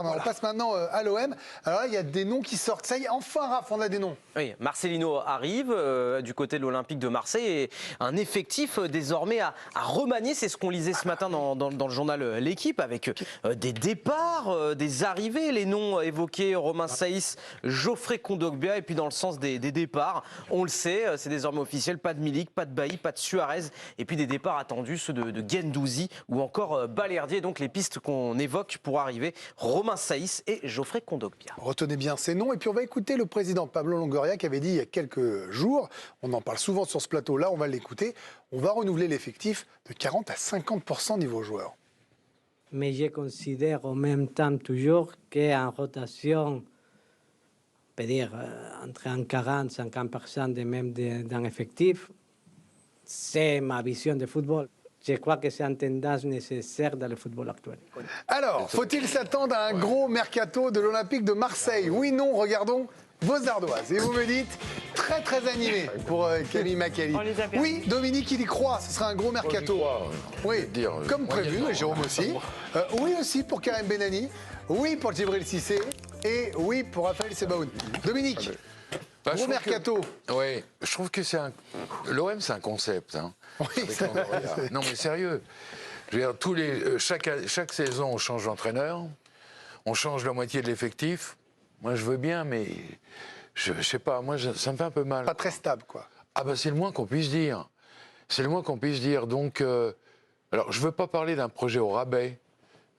On passe maintenant à l'OM. Alors là, il y a des noms qui sortent. Ça y est, enfin, Raph, on a des noms. Oui, Marcelino arrive du côté de l'Olympique de Marseille et un effectif désormais à remanier. C'est ce qu'on lisait ce matin dans le journal L'Équipe avec des départs, des arrivées. Les noms évoqués, Romain Saïs, Geoffrey Kondogbia. Et puis dans le sens des départs, on le sait, c'est désormais officiel. Pas de Milik, pas de Bailly, pas de Suarez. Et puis des départs attendus, ceux de Guendouzi ou encore Balerdi. Donc les pistes qu'on évoque pour arriver, Romain Saïs et Geoffrey Kondogbia. Retenez bien ces noms. Et puis on va écouter le président Pablo Longoria qui avait dit il y a quelques jours, on en parle souvent sur ce plateau, là on va l'écouter, on va renouveler l'effectif de 40 à 50% niveau joueurs. Mais je considère en même temps toujours qu'en rotation, on peut dire entre un 40 et 50% de même d'un effectif, c'est ma vision de football. Je crois que c'est une tendance nécessaire dans le football actuel. Alors, faut-il s'attendre à un gros mercato de l'Olympique de Marseille? Oui, non, regardons vos ardoises. Et vous me dites, très très animé pour Camille Macali. Oui, Dominique, il y croit, ce sera un gros mercato. Oui, comme prévu, et Jérôme aussi. Oui aussi pour Karim Benani, oui pour Djibril Cissé, et oui pour Raphaël Seboune. Dominique, gros mercato. Oui, je trouve que l'OM, c'est un concept. Hein. Oui, non mais sérieux, je veux dire, chaque saison on change d'entraîneur, on change la moitié de l'effectif. Moi je veux bien, mais je sais pas, moi ça me fait un peu mal. Pas très stable quoi. Ah bah c'est le moins qu'on puisse dire. C'est le moins qu'on puisse dire. Donc, alors je veux pas parler d'un projet au rabais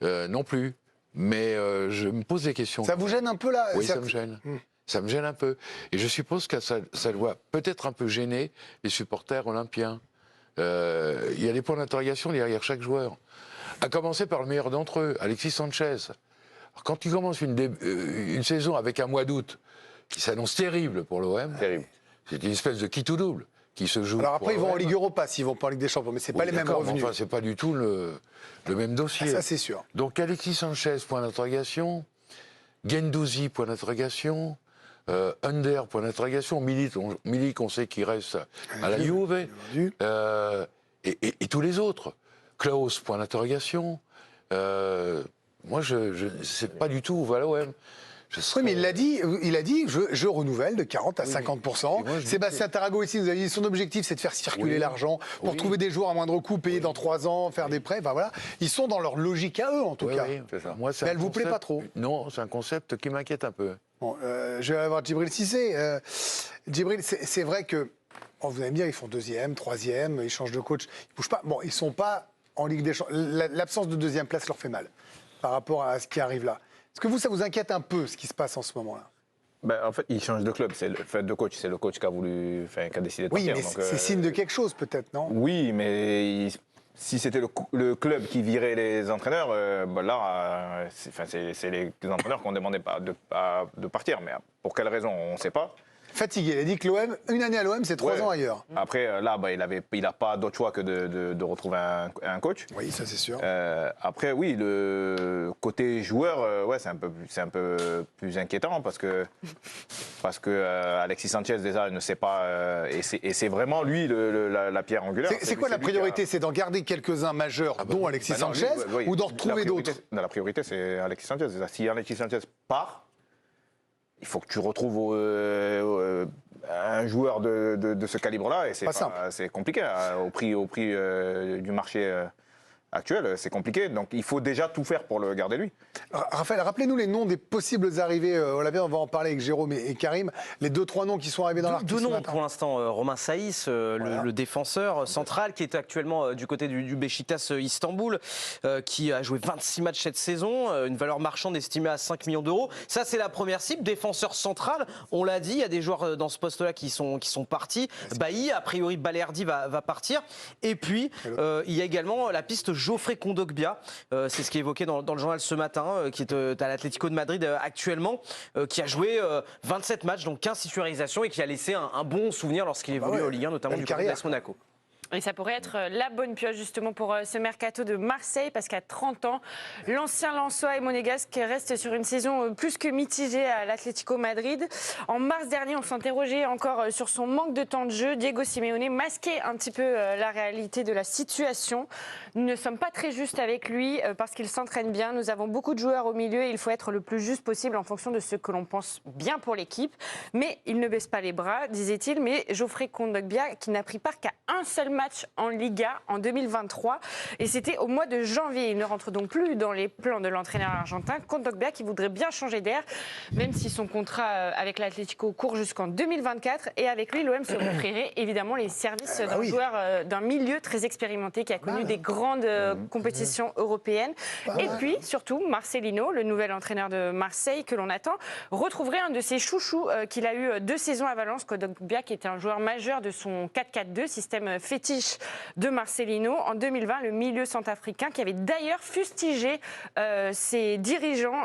non plus, mais je me pose des questions. Ça vous gêne un peu là? Oui, ça me gêne. Ça me gêne un peu. Et je suppose que ça doit peut-être un peu gêner les supporters olympiens. Il y a des points d'interrogation derrière chaque joueur. À commencer par le meilleur d'entre eux, Alexis Sanchez. Alors, quand tu commences une saison avec un mois d'août qui s'annonce terrible pour l'OM, c'est une espèce de qui tout double qui se joue. Alors après, ils vont en Ligue Europa s'ils vont pas en Ligue des Champions, mais c'est pas les mêmes revenus. Enfin, c'est pas du tout le même dossier. Ça, c'est sûr. Donc Alexis Sanchez, point d'interrogation. Guendouzi, point d'interrogation. Under, point d'interrogation. Milik, on sait qu'il reste à la Juve. Et tous les autres. Klaus, point d'interrogation. Moi, c'est pas du tout où va l'OM. Oui, mais il a dit je renouvelle de 40 à 50%. Sébastien Tarago ici nous a dit son objectif c'est de faire circuler l'argent pour trouver des joueurs à moindre coût, payer dans 3 ans, faire des prêts. Enfin, voilà. Ils sont dans leur logique à eux en tout cas. C'est ça. Moi, mais elle vous plaît pas trop? Non, c'est un concept qui m'inquiète un peu. Bon, je vais aller voir Djibril Cissé. Djibril, c'est vrai que vous allez me dire ils font 2e, 3e, ils changent de coach, ils bougent pas. Bon, ils sont pas en Ligue des Champions. L'absence de 2e place leur fait mal par rapport à ce qui arrive là. Est-ce que ça vous inquiète un peu ce qui se passe en ce moment-là? En fait, il change de club. C'est le fait de coach. C'est le coach qui a décidé de partir. Oui, mais c'est signe de quelque chose peut-être, non? Oui, mais si c'était le club qui virait les entraîneurs, là, c'est les entraîneurs qu'on demandait de partir. Mais pour quelle raison, on ne sait pas. Fatigué, il a dit que l'OM, une année à l'OM, c'est 3 ans ailleurs. Après, là, il n'a pas d'autre choix que de retrouver un coach. Oui, ça c'est sûr. Après, oui, le côté joueur, c'est un peu plus inquiétant parce que Alexis Sanchez déjà ne sait pas et c'est vraiment lui la pierre angulaire. C'est quoi la priorité? C'est d'en garder quelques-uns majeurs, dont Alexis Sanchez, ou d'en retrouver d'autres? La priorité, c'est Alexis Sanchez. Si Alexis Sanchez part, il faut que tu retrouves un joueur de ce calibre-là, et c'est compliqué au prix du marché actuel, c'est compliqué. Donc il faut déjà tout faire pour le garder lui. Raphaël, rappelez-nous les noms des possibles arrivées olympiennes. On va en parler avec Jérôme et Karim. Les 2-3 noms qui sont arrivés dans l'article. 2 noms pour l'instant. Romain Saïs, le défenseur central, qui est actuellement du côté du Beşiktaş Istanbul, qui a joué 26 matchs cette saison, une valeur marchande estimée à 5 millions d'euros. Ça, c'est la première cible. Défenseur central, on l'a dit, il y a des joueurs dans ce poste-là qui sont partis. Bailly, a priori, Balerdi va partir. Et puis, il y a également la piste Geoffrey Kondogbia, c'est ce qui est évoqué dans le journal ce matin, qui est à l'Atlético de Madrid actuellement, qui a joué 27 matchs, donc 15 titularisations, et qui a laissé un bon souvenir lorsqu'il évoluait en Ligue 1, notamment du côté de l'AS Monaco. Et ça pourrait être la bonne pioche justement pour ce mercato de Marseille, parce qu'à 30 ans, l'ancien Lensois et monégasque reste sur une saison plus que mitigée à l'Atlético Madrid. En mars dernier, on s'interrogeait encore sur son manque de temps de jeu. Diego Simeone masquait un petit peu la réalité de la situation. Nous ne sommes pas très justes avec lui parce qu'il s'entraîne bien. Nous avons beaucoup de joueurs au milieu et il faut être le plus juste possible en fonction de ce que l'on pense bien pour l'équipe. Mais il ne baisse pas les bras, disait-il. Mais Geoffrey Kondogbia, qui n'a pris part qu'à un seul match en Liga en 2023, et c'était au mois de janvier. Il ne rentre donc plus dans les plans de l'entraîneur argentin. Kondogbia qui voudrait bien changer d'air, même si son contrat avec l'Atlético court jusqu'en 2024. Et avec lui, l'OM se offrirait évidemment les services d'un joueur d'un milieu très expérimenté qui a connu des grandes compétitions européennes. Et puis, surtout, Marcelino, le nouvel entraîneur de Marseille que l'on attend, retrouverait un de ses chouchous qu'il a eu 2 saisons à Valence, Kondogbia, qui était un joueur majeur de son 4-4-2, système fétiche de Marcelino. En 2020, le milieu centrafricain qui avait d'ailleurs fustigé ses dirigeants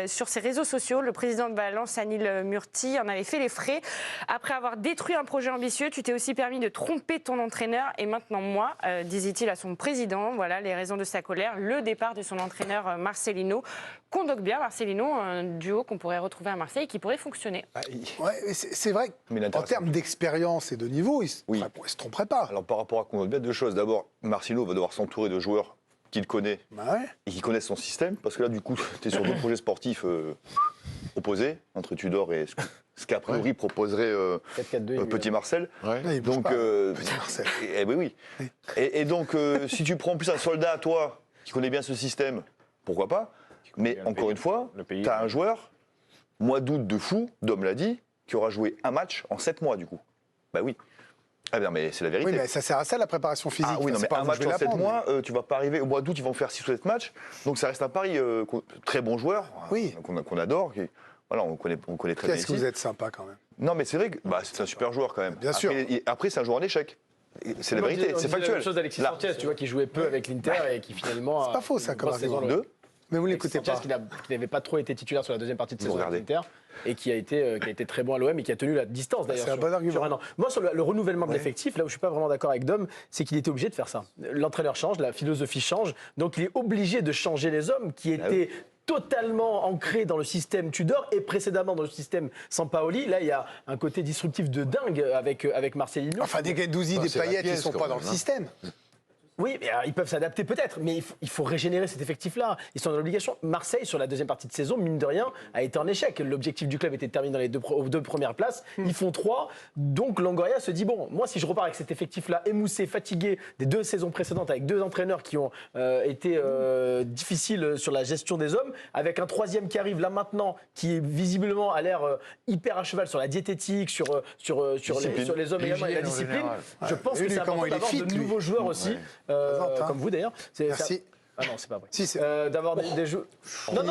sur ses réseaux sociaux. Le président de Valence, Anil Murti, en avait fait les frais. Après avoir détruit un projet ambitieux, tu t'es aussi permis de tromper ton entraîneur et maintenant moi, disait-il à son président. Voilà les raisons de sa colère, le départ de son entraîneur Marcelino. Kondogbia, Marcelino, un duo qu'on pourrait retrouver à Marseille qui pourrait fonctionner. Ouais, c'est vrai qu'en termes d'expérience et de niveau, il ne se tromperait pas. Alors par rapport à Kondogbia, 2 choses. D'abord, Marcelino va devoir s'entourer de joueurs qu'il connaît et qui connaissent son système, parce que là, du coup, tu es sur 2 projets sportifs opposés, entre Tudor et ce qu'a priori proposerait Petit Marcel. Donc, Petit Marcel. Oui. Et donc, si tu prends en plus un soldat à toi qui connaît bien ce système, pourquoi pas? Mais encore une fois, tu as un joueur, mois d'août de fou, Dom l'a dit, qui aura joué un match en 7 mois, du coup. Bah oui. Ah bien, mais c'est la vérité. Oui, mais ça sert à ça, la préparation physique. Ah oui, non, mais un match en 7 mois, tu vas pas arriver. Au mois d'août, ils vont faire 6 ou 7 matchs. Donc ça reste un pari. Très bon joueur, qu'on adore. Voilà, on connaît très bien. Qu'est-ce que vous êtes sympa quand même. Non, mais c'est vrai que c'est un super joueur quand même. Bien sûr. Après, c'est un joueur en échec. C'est la vérité, c'est factuel. C'est la même chose d'Alexis Sanchez, tu vois, qui jouait peu avec l'Inter et qui finalement. C'est pas faux ça, comme saison 2. Mais vous l'écoutez pas. Qui n'avait pas trop été titulaire sur la deuxième partie de saison avec l'Inter et qui a été très bon à l'OM et qui a tenu la distance d'ailleurs. C'est un bon argument. Sur un an. Moi, sur le renouvellement de l'effectif, là où je suis pas vraiment d'accord avec Dom, c'est qu'il était obligé de faire ça. L'entraîneur change, la philosophie change, donc il est obligé de changer les hommes qui étaient totalement ancrés dans le système Tudor et précédemment dans le système Sampaoli. Là, il y a un côté disruptif de dingue avec Marcelino. Enfin, des Guendouzi, des Payet, ils ne sont pas dans le système. Oui, mais ils peuvent s'adapter peut-être, mais il faut régénérer cet effectif-là. Ils sont dans l'obligation. Marseille, sur la deuxième partie de saison, mine de rien, a été en échec. L'objectif du club était de terminer dans les 2 premières places. Ils font 3. Donc Longoria se dit, bon, moi, si je repars avec cet effectif-là, émoussé, fatigué des 2 saisons précédentes, avec 2 entraîneurs qui ont été difficiles sur la gestion des hommes, avec un 3e qui arrive là maintenant, qui visiblement a l'air hyper à cheval sur la diététique, sur les hommes également et la discipline, je pense que c'est important d'avoir de nouveaux joueurs aussi. Comme vous d'ailleurs. Merci. Ah non, c'est pas vrai. Si, d'avoir des jeux. Non,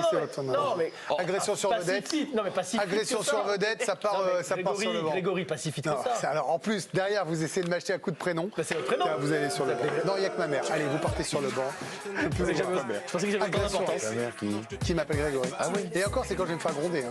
mais agression sur vedette. Non, mais pacifique. Agression sur vedette, ça part sur le banc. Grégory, pacifique ça. Alors en plus, derrière, vous essayez de m'acheter un coup de prénom. C'est votre prénom. Vous allez sur le banc. Non, il n'y a que ma mère. Allez, vous partez sur le banc. Je pensais que j'avais pas d'importance. Qui m'appelle Grégory. Ah oui. Et encore, c'est quand je vais me faire gronder.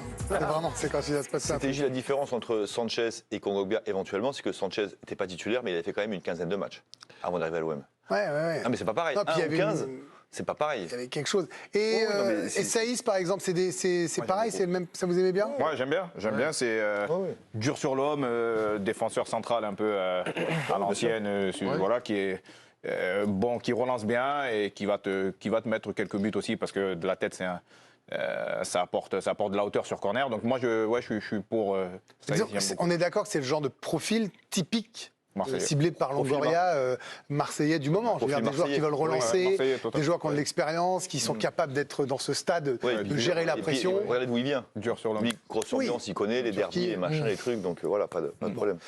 C'est quand il va se passer un truc. La différence entre Sanchez et Kondogbia éventuellement, c'est que Sanchez n'était pas titulaire, mais il avait fait quand même une quinzaine de matchs avant d'arriver à l'OM. Ouais. Ah mais c'est pas pareil. 1 ou 15, c'est pas pareil. Il y avait quelque chose. Et Saïs, par exemple, c'est pareil, c'est le même. Ça vous aimait bien? Ouais, j'aime bien. C'est dur sur l'homme, défenseur central un peu à l'ancienne, voilà, qui est qui relance bien et qui va te mettre quelques buts aussi parce que de la tête, ça apporte de la hauteur sur corner. Donc moi, je suis pour. On est d'accord que c'est le genre de profil typique. Ciblé par Longoria, marseillais du moment. Je veux dire, des joueurs qui veulent relancer, des joueurs qui ont de l'expérience, qui sont capables d'être dans ce stade, de gérer la pression. Regardez d'où il vient. Dur sur l'homme. Grosse ambiance, il connaît les derbies, les machins, les trucs, donc voilà, pas de problème.